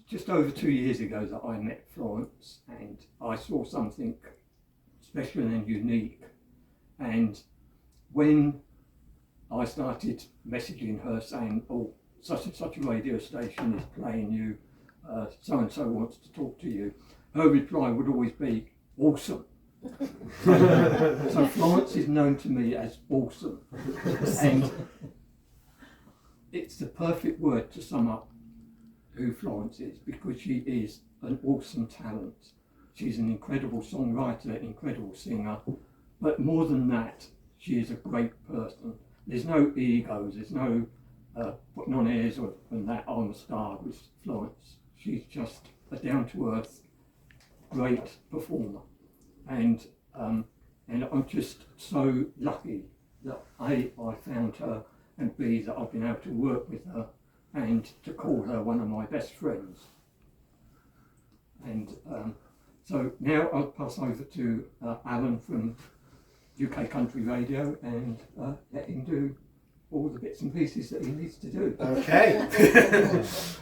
just over 2 years ago that I met Florence, and I saw something special and unique. And when I started messaging her saying, oh, such and such a radio station is playing you, so and so wants to talk to you, her reply would always be, awesome. So Florence is known to me as awesome. And it's the perfect word to sum up who Florence is, because she is an awesome talent. She's an incredible songwriter, incredible singer, but more than that, she is a great person. There's no egos, there's no putting on airs and that on the star with Florence. She's just a down-to-earth, great performer. And I'm just so lucky that I found her, and B, that I've been able to work with her and to call her one of my best friends. And so now I'll pass over to Alan from UK Country Radio and let him do all the bits and pieces that he needs to do. Okay.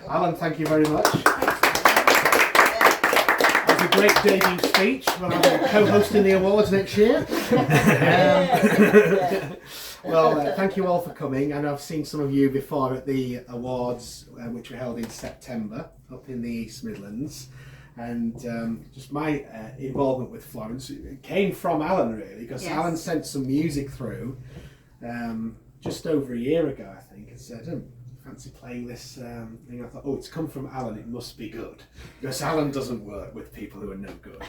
Alan, thank you very much. That was a great debut speech. Well, I'm co-hosting the awards next year. Well, thank you all for coming, and I've seen some of you before at the awards which were held in September up in the East Midlands. And just my involvement with Florence, it came from Alan really, because Alan sent some music through just over a year ago, I think, and said, fancy playing this thing. I thought, oh, it's come from Alan, it must be good, because Alan doesn't work with people who are no good.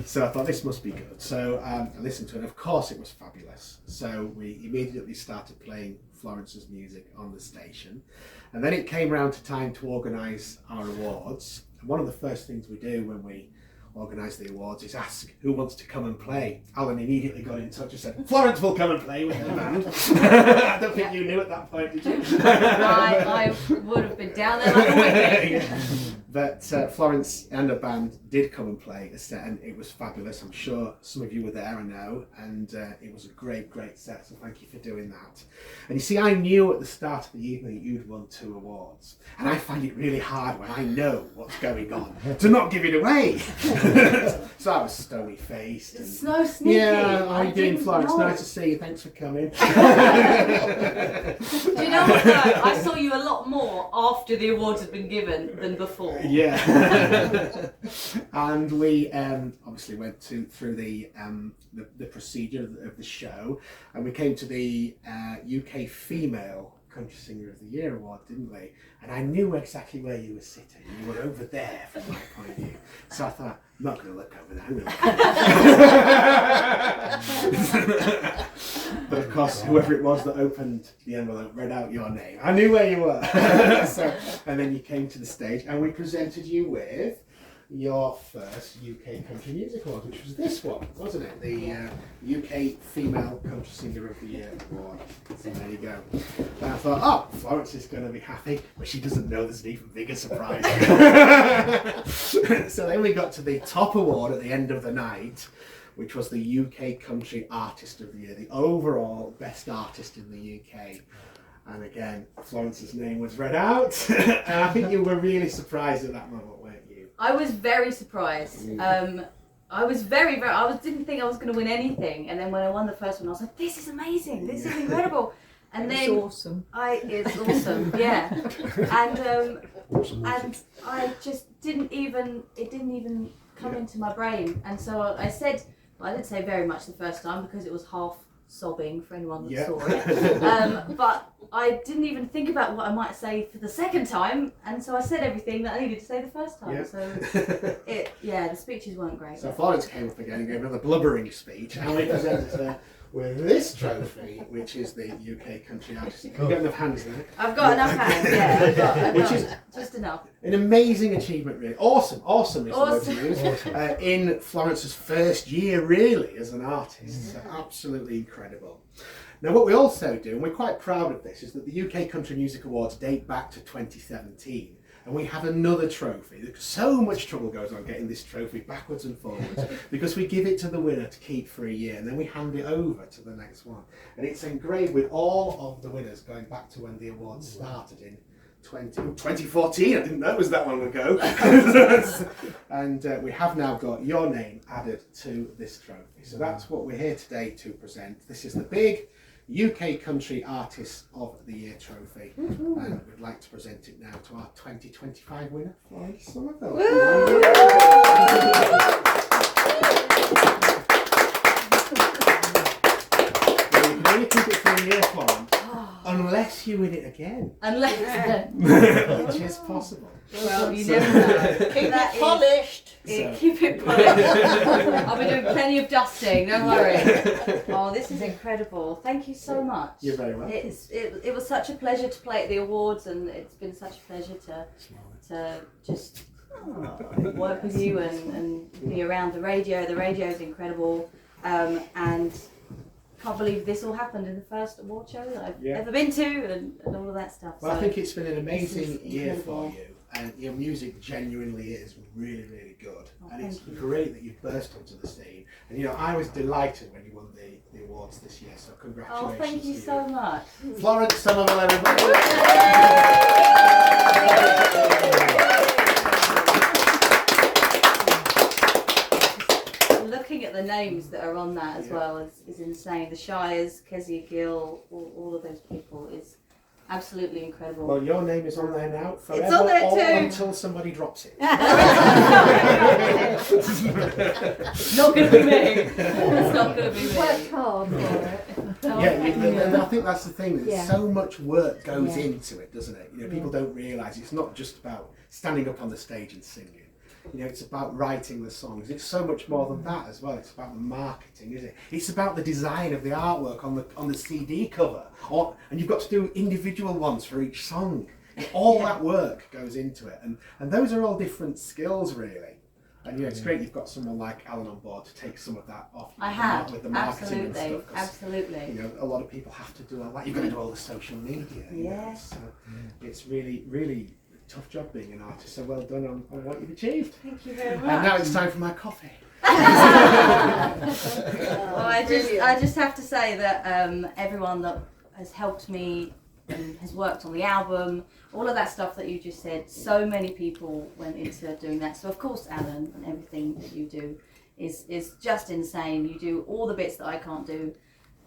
So I thought this must be good. So I listened to it, and of course it was fabulous. So we immediately started playing Florence's music on the station, and then it came round to time to organise our awards. And one of the first things we do when we organise the awards is ask who wants to come and play. Alan immediately got in touch and said, Florence will come and play with the band. I don't think you knew at that point, did you? I would have been down there like a wicket. But Florence and her band did come and play a set, and it was fabulous. I'm sure some of you were there, I know, and it was a great, great set, so thank you for doing that. And you see, I knew at the start of the evening you'd won 2 awards, and I find it really hard when I know what's going on to not give it away. So I was stony-faced. And, so sneaky. Yeah, how are you doing, Florence? Nice to see you, thanks for coming. Do you know what though? I saw you a lot more after the awards had been given than before. Yeah. And we obviously went through the procedure of the show, and we came to the UK Female Country Singer of the Year award, didn't we? And I knew exactly where you were sitting. You were over there from my point of view. So I thought, I'm not going to look over there. I'm going to look But of course, whoever it was that opened the envelope read out your name. I knew where you were. And then you came to the stage, and we presented you with your first UK Country Music Award, which was this one, wasn't it? The UK Female Country Singer of the Year Award. So there you go. And I thought, oh, Florence is going to be happy, but she doesn't know there's an even bigger surprise. So then we got to the top award at the end of the night, which was the UK Country Artist of the Year, the overall best artist in the UK. And again, Florence's name was read out, and I think you were really surprised at that moment, weren't you? I was very surprised. I was very, didn't think I was going to win anything, and then when I won the first one, I was like, "This is amazing! This is incredible!" And it's then awesome. It's awesome, yeah. And I just didn't even come into my brain, and so I said, well, I didn't say very much the first time because it was half sobbing for anyone that saw it. But I didn't even think about what I might say for the second time, and so I said everything that I needed to say the first time. Yeah. So the speeches weren't great. So Florence came up again and gave another blubbering speech, and we presented her with this trophy, which is the UK Country Artist. You've got enough hands there. I've got enough hands, yeah. I've got Which is just enough. An amazing achievement, really. Awesome is the word to use. In Florence's first year, really, as an artist. So absolutely incredible. Now, what we also do, and we're quite proud of this, is that the UK Country Music Awards date back to 2017. And we have another trophy. So much trouble goes on getting this trophy backwards and forwards because we give it to the winner to keep for a year, and then we hand it over to the next one. And it's engraved with all of the winners going back to when the awards started in 2014. I didn't know it was that long ago. And we have now got your name added to this trophy. So that's what we're here today to present. This is the big UK Country Artist of the Year trophy. And we'd like to present it now to our 2025 winner, Florence Sommerville. You can only keep it for a year, Florence. Unless you win it again. Unless. Which is possible. Well, you never know. Keep it polished. Keep it polished. I'll be doing plenty of dusting, don't worry. Oh, this is incredible. Thank you so much. You're very welcome. It was such a pleasure to play at the awards, and it's been such a pleasure to just work with you and be around the radio. The radio is incredible. And can't believe this all happened in the first award show that I've ever been to, and all of that stuff. Well, so I think it's been an amazing year incredible. for you, and your music genuinely is really, really good. Oh, and it's thank you. great that you've burst onto the scene. And you know, I was delighted when you won the awards this year, so congratulations. Oh, thank you to so much. Florence Sommerville, everybody. Looking at the names that are on that as well is insane. The Shires, Kezia Gill, all of those people is absolutely incredible. Well, your name is on there now forever, It's on there or too. until somebody drops it. Not going to be me. It's not going to be me. Worked hard for it. And I think that's the thing. Yeah. So much work goes Yeah. into it, doesn't it? You know, people don't realise it's not just about standing up on the stage and singing. You know, it's about writing the songs. It's so much more than that as well. It's about the marketing, isn't it? It's about the design of the artwork on the CD cover, and you've got to do individual ones for each song. All that work goes into it, and those are all different skills, really. And you know, it's great you've got someone like Alan on board to take some of that off. I have, with the marketing and absolutely, stuff. 'Cause, absolutely. you know, a lot of people have to do all that. You've got to do all the social media. You know, Yeah. so it's really, really tough job being an artist. So well done on what you've achieved. Thank you very much. And now it's time for my coffee. Well, I just have to say that everyone that has helped me and has worked on the album, all of that stuff that you just said, so many people went into doing that. So of course, Alan, and everything that you do is just insane. You do all the bits that I can't do,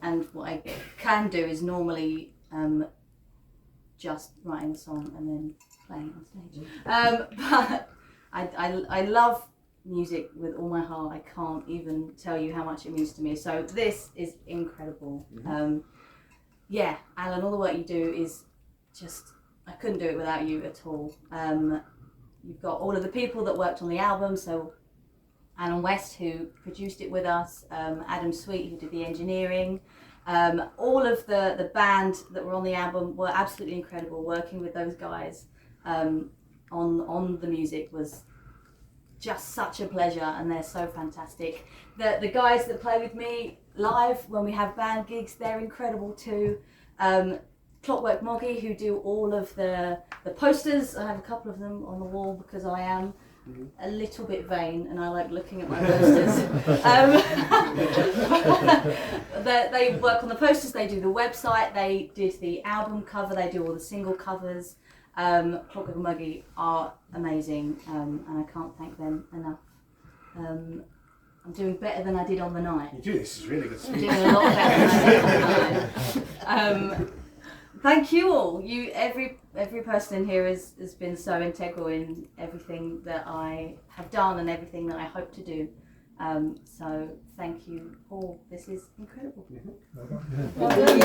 and what I can do is normally just writing a song and then playing on stage. But I love music with all my heart. I can't even tell you how much it means to me. So this is incredible. Yeah, Alan, all the work you do is just, I couldn't do it without you at all. You've got all of the people that worked on the album, so Alan West, who produced it with us, Adam Sweet, who did the engineering, all of the band that were on the album were absolutely incredible. Working with those guys on the music was just such a pleasure, and they're so fantastic. The guys that play with me live when we have band gigs, they're incredible too. Clockwork Moggy, who do all of the posters. I have a couple of them on the wall because I am a little bit vain and I like looking at my posters. They work on the posters, they do the website, they did the album cover, they do all the single covers. Clockwork Moggy are amazing, and I can't thank them enough. I'm doing better than I did on the night. You do, this is really good. I'm doing a lot better than I did on the night. Thank you all. Every person in here has been so integral in everything that I have done and everything that I hope to do. So thank you all. This is incredible. Well done.